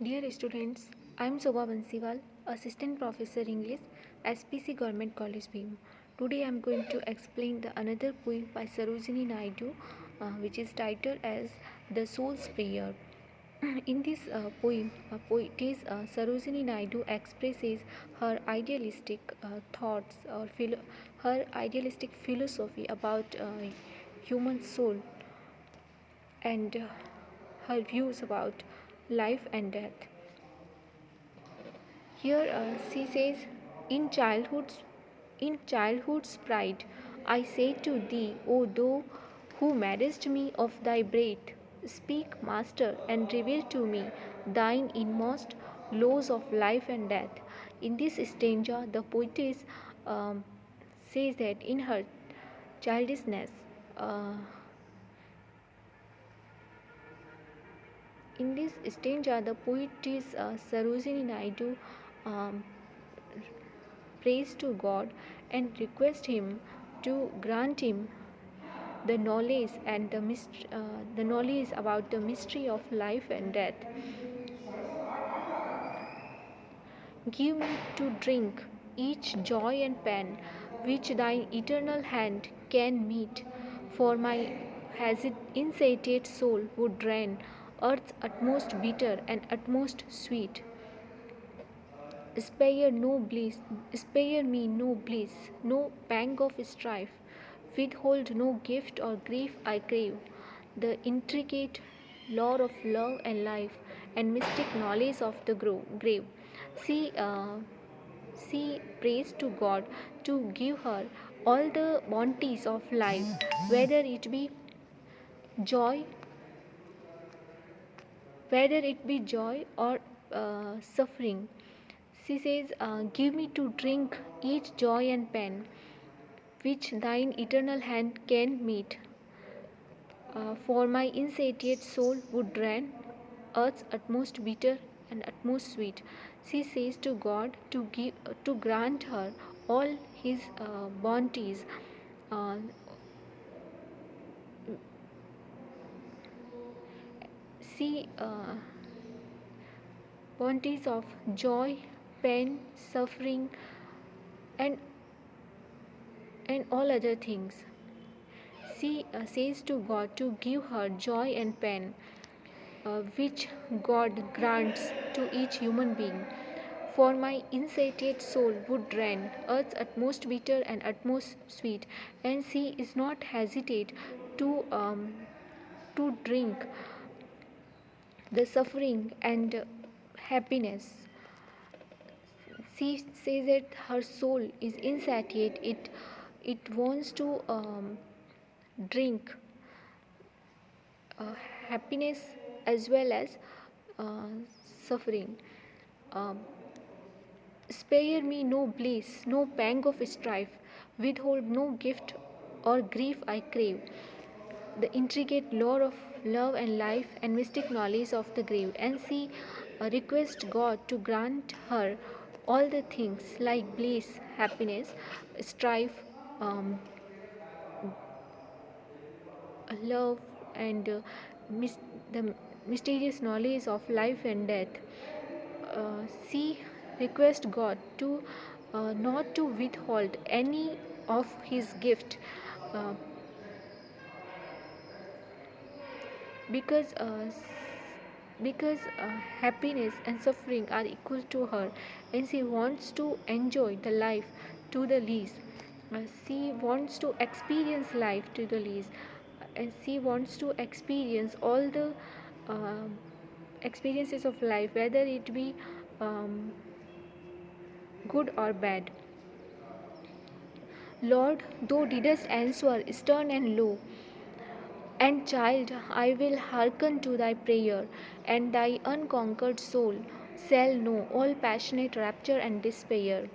Dear students, I am Sobha Bansiwal, Assistant Professor English, SPC Government College Bhim. Today I am going to explain the another poem by Sarojini Naidu, which is titled as The Soul's Prayer. In this poem, poetess Sarojini Naidu expresses her idealistic thoughts or her idealistic philosophy about human soul and her views about life and death. Here she says, in childhood's pride, I say to thee, O thou who madest me of thy breath, speak, Master, and reveal to me thine inmost laws of life and death. In this stanza, the poetess um, says that in her childishness, uh, in this stanza, the poetess Sarojini Naidu um, prays to God and requests Him to grant him the knowledge and the knowledge about the mystery of life and death. Give me to drink each joy and pain which thine eternal hand can meet, for my insatiate soul would drain earth's utmost bitter and utmost sweet. Spare me no bliss, no pang of strife, withhold no gift or grief I crave. The intricate lore of love and life, and mystic knowledge of the grave. She, uh, she prays to God to give her all the bounties of life, whether it be joy, or suffering. She says, give me to drink each joy and pain which thine eternal hand can meet. For my insatiate soul would drain earth's utmost bitter and utmost sweet. She says to God to grant her all His bounties. Uh, see bounties of joy, pain, suffering, and all other things. She says to God to give her joy and pain, which God grants to each human being. For my insatiate soul would drain earth's utmost bitter and utmost sweet, and she is not hesitate to drink the suffering and happiness. She says that her soul is insatiate. It wants to drink uh, happiness as well as uh, suffering. Um, Spare me no bliss, no pang of strife, withhold no gift or grief I crave. The intricate lore of love and life and mystic knowledge of the grave, and she requests God to grant her all the things like bliss, happiness, strife, um, love, and the mysterious knowledge of life and death. She requests God to not to withhold any of His gift, uh, because happiness and suffering are equal to her, and she wants to enjoy the life to the least. She wants to experience life to the least, and she wants to experience all the uh, experiences of life, whether it be um, good or bad. Lord, thou didst answer stern and low, and child, I will hearken to thy prayer, and thy unconquered soul shall know all passionate rapture and despair.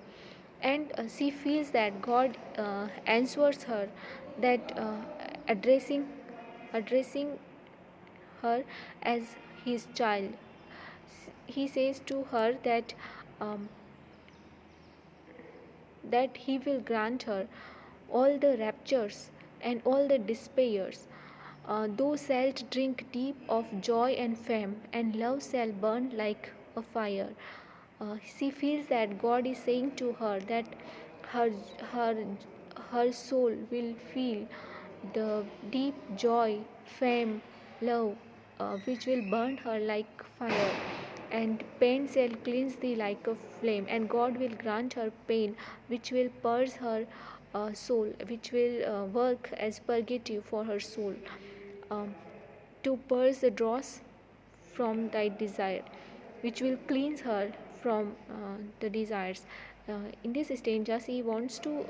And she feels that God answers her, that addressing her as his child. He says to her um, that he will grant her all the raptures and all the despairs. Thou shalt drink deep of joy and fame, and love shall burn like a fire. She feels that God is saying to her that her her her soul will feel the deep joy, fame, love, which will burn her like fire, and pain shall cleanse thee like a flame, and God will grant her pain, which will purge her soul, which will work as purgative for her soul, um, to purge the dross from thy desire, which will cleanse her from the desires. In this stanza, she wants to,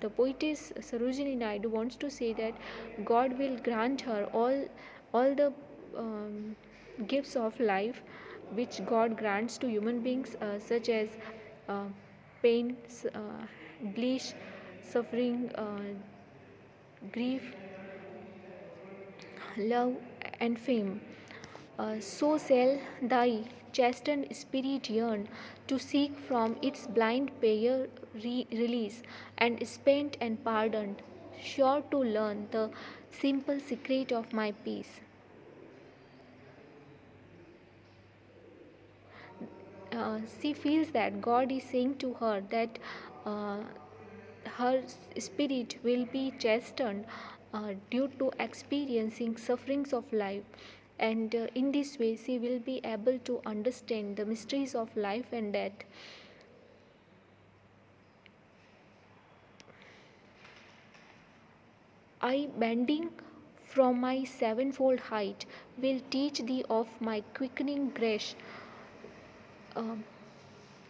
the poetess Sarojini Naidu wants to say that God will grant her all the gifts of life which God grants to human beings, such as uh, pain, bliss, suffering, grief, love, and fame. So shall thy chastened spirit yearn to seek from its blind payer release, and spent and pardoned, sure to learn the simple secret of my peace. She feels that God is saying to her that uh, her spirit will be chastened due to experiencing sufferings of life, and in this way she will be able to understand the mysteries of life and death. I, bending from my sevenfold height, will teach thee of my quickening grace. Um,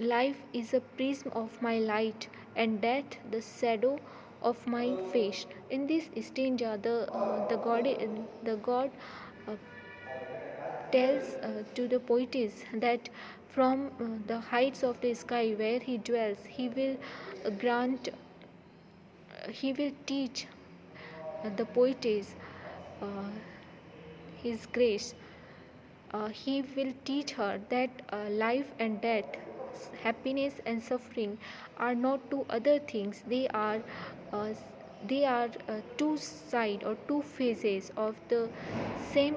Life is a prism of my light, and death the shadow of my face. In this stanza, the God uh, tells to the poetess that from the heights of the sky where he dwells, he will teach the poetess uh, his grace. He will teach her that life and death, happiness and suffering are not two other things. Uh, two sides or two phases of the same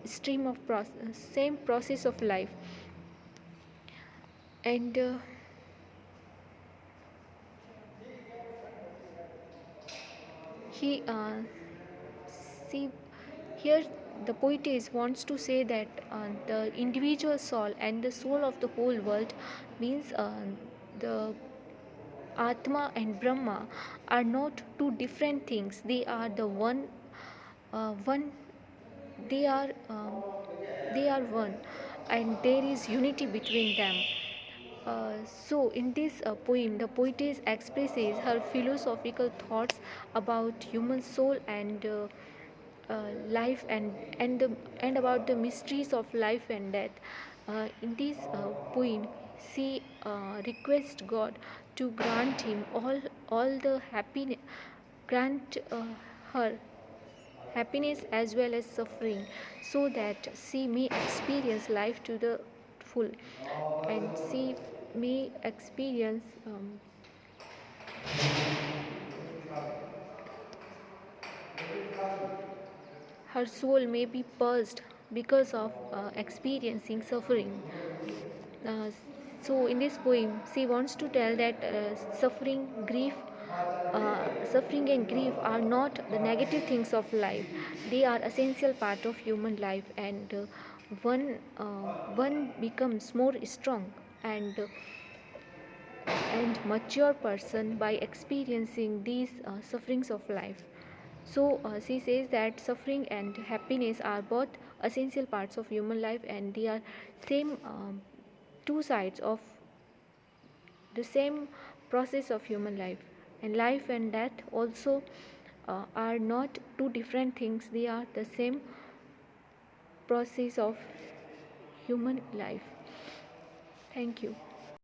same process of life. And he see here the poetess wants to say that the individual soul and the soul of the whole world means the Atma and Brahma are not two different things. They are the one. They are they are one, and there is unity between them. So, in this poem, the poetess expresses her philosophical thoughts about human soul and life, and about the mysteries of life and death. In this poem, she requests God to grant him all the happiness, grant her happiness as well as suffering, so that she may experience life to the full, and she may experience her soul may be purged because of experiencing suffering. Uh, so, in this poem, she wants to tell that suffering and grief are not the negative things of life. They are essential part of human life, and one becomes more strong and mature person by experiencing these sufferings of life. So she says that suffering and happiness are both essential parts of human life, and they are same two sides of the same process of human life. And life and death also are not two different things; they are the same process of human life. Thank you.